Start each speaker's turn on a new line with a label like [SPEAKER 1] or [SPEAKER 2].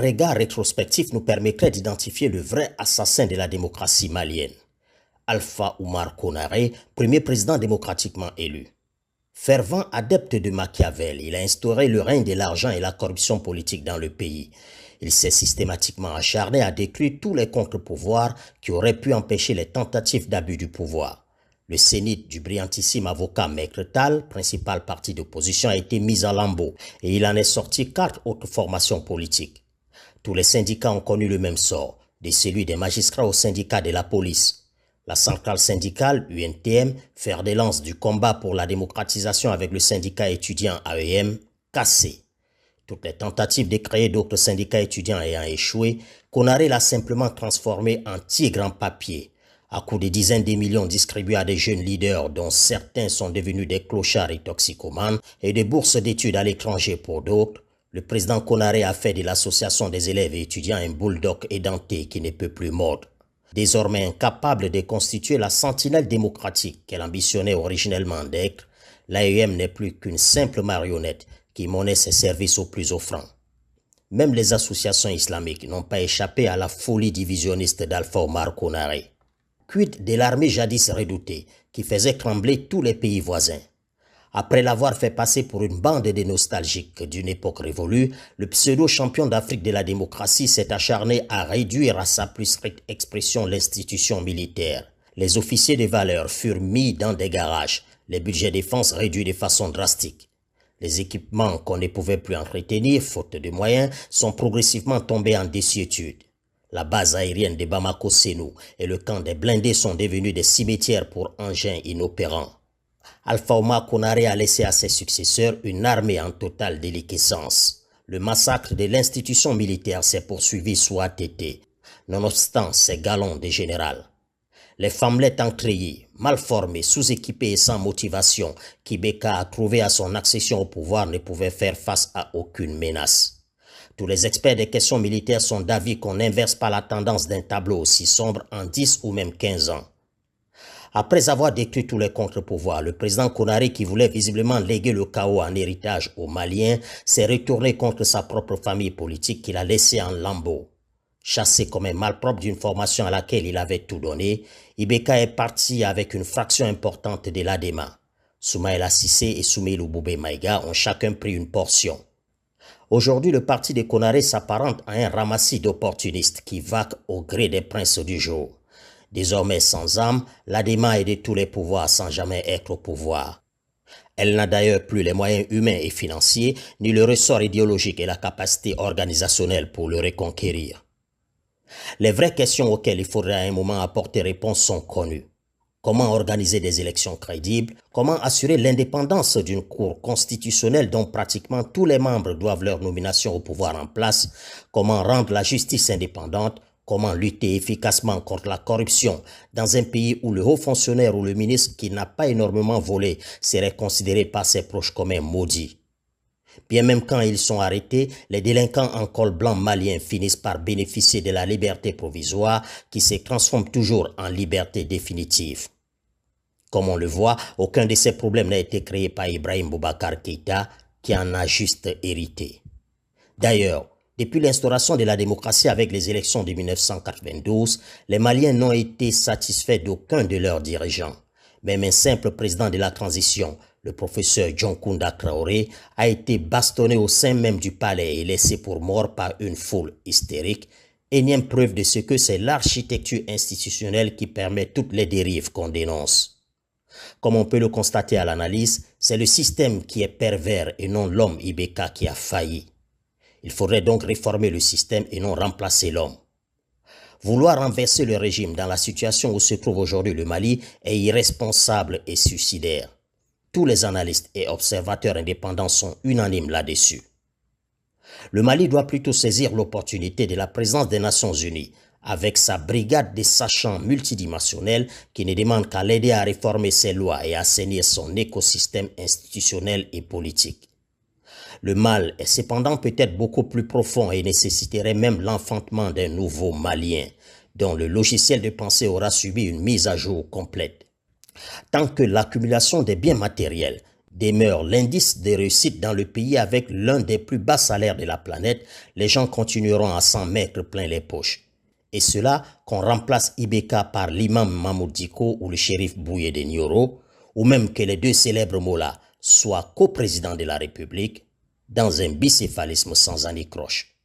[SPEAKER 1] regard rétrospectif nous permettrait d'identifier le vrai assassin de la démocratie malienne. Alpha Oumar Konaré, premier président démocratiquement élu. Fervent adepte de Machiavel, il a instauré le règne de l'argent et la corruption politique dans le pays. Il s'est systématiquement acharné à détruire tous les contre-pouvoirs qui auraient pu empêcher les tentatives d'abus du pouvoir. Le zénith du brillantissime avocat Maître Tall, principal parti d'opposition, a été mis en lambeaux et il en est sorti 4 autres formations politiques. Tous les syndicats ont connu le même sort, de celui des magistrats au syndicat de la police. La centrale syndicale, UNTM, fer de lance du combat pour la démocratisation avec le syndicat étudiant AEM, cassé. Toutes les tentatives de créer d'autres syndicats étudiants ayant échoué, Konaré l'a simplement transformé en tigre en papier. À coups de dizaines de millions distribués à des jeunes leaders dont certains sont devenus des clochards et toxicomanes et des bourses d'études à l'étranger pour d'autres, le président Konaré a fait de l'association des élèves et étudiants un bulldog édenté qui ne peut plus mordre. Désormais incapable de constituer la sentinelle démocratique qu'elle ambitionnait originellement d'être, l'AEM n'est plus qu'une simple marionnette qui monnaie ses services aux plus offrants. Même les associations islamiques n'ont pas échappé à la folie divisionniste d'Alpha Oumar Konaré. Quid de l'armée jadis redoutée qui faisait trembler tous les pays voisins? Après l'avoir fait passer pour une bande de nostalgiques d'une époque révolue, le pseudo-champion d'Afrique de la démocratie s'est acharné à réduire à sa plus stricte expression l'institution militaire. Les officiers de valeur furent mis dans des garages, les budgets défense réduits de façon drastique. Les équipements qu'on ne pouvait plus entretenir, faute de moyens, sont progressivement tombés en désuétude. La base aérienne de Bamako-Sénou et le camp des blindés sont devenus des cimetières pour engins inopérants. Alpha Oumar Konaré a laissé à ses successeurs une armée en totale déliquescence. Le massacre de l'institution militaire s'est poursuivi sous ATT, nonobstant ses galons de général. Les femmelettes encrayées, mal formées, sous-équipées et sans motivation, qu'Ibeka a trouvé à son accession au pouvoir ne pouvaient faire face à aucune menace. Tous les experts des questions militaires sont d'avis qu'on n'inverse pas la tendance d'un tableau aussi sombre en 10 ou même 15 ans. Après avoir détruit tous les contre-pouvoirs, le président Konaré, qui voulait visiblement léguer le chaos en héritage aux Maliens, s'est retourné contre sa propre famille politique qu'il a laissée en lambeaux. Chassé comme un malpropre d'une formation à laquelle il avait tout donné, Ibeka est parti avec une fraction importante de l'ADEMA. Soumaïla Cissé et Soumaïlou Boubé Maïga ont chacun pris une portion. Aujourd'hui, le parti de Konaré s'apparente à un ramassis d'opportunistes qui vaquent au gré des princes du jour. Désormais sans âme, l'ADEMA est de tous les pouvoirs sans jamais être au pouvoir. Elle n'a d'ailleurs plus les moyens humains et financiers, ni le ressort idéologique et la capacité organisationnelle pour le reconquérir. Les vraies questions auxquelles il faudrait à un moment apporter réponse sont connues. Comment organiser des élections crédibles? Comment assurer l'indépendance d'une cour constitutionnelle dont pratiquement tous les membres doivent leur nomination au pouvoir en place? Comment rendre la justice indépendante? Comment lutter efficacement contre la corruption dans un pays où le haut fonctionnaire ou le ministre qui n'a pas énormément volé serait considéré par ses proches comme un maudit? Bien même quand ils sont arrêtés, les délinquants en col blanc maliens finissent par bénéficier de la liberté provisoire qui se transforme toujours en liberté définitive. Comme on le voit, aucun de ces problèmes n'a été créé par Ibrahim Boubacar Keïta qui en a juste hérité. D'ailleurs, depuis l'instauration de la démocratie avec les élections de 1992, les Maliens n'ont été satisfaits d'aucun de leurs dirigeants. Même un simple président de la transition, le professeur John Kounda Traoré, a été bastonné au sein même du palais et laissé pour mort par une foule hystérique, énième preuve de ce que c'est l'architecture institutionnelle qui permet toutes les dérives qu'on dénonce. Comme on peut le constater à l'analyse, c'est le système qui est pervers et non l'homme Ibeka qui a failli. Il faudrait donc réformer le système et non remplacer l'homme. Vouloir renverser le régime dans la situation où se trouve aujourd'hui le Mali est irresponsable et suicidaire. Tous les analystes et observateurs indépendants sont unanimes là-dessus. Le Mali doit plutôt saisir l'opportunité de la présence des Nations Unies avec sa brigade des sachants multidimensionnels qui ne demande qu'à l'aider à réformer ses lois et à assainir son écosystème institutionnel et politique. Le mal est cependant peut-être beaucoup plus profond et nécessiterait même l'enfantement d'un nouveau Malien, dont le logiciel de pensée aura subi une mise à jour complète. Tant que l'accumulation des biens matériels, demeure l'indice de réussite dans le pays avec l'un des plus bas salaires de la planète, les gens continueront à s'en mettre plein les poches. Et cela qu'on remplace Ibeka par l'imam Mahmoud Diko ou le shérif Bouye de Nioro, ou même que les deux célèbres mollahs soient co-présidents de la République, dans un bicéphalisme sans anicroche.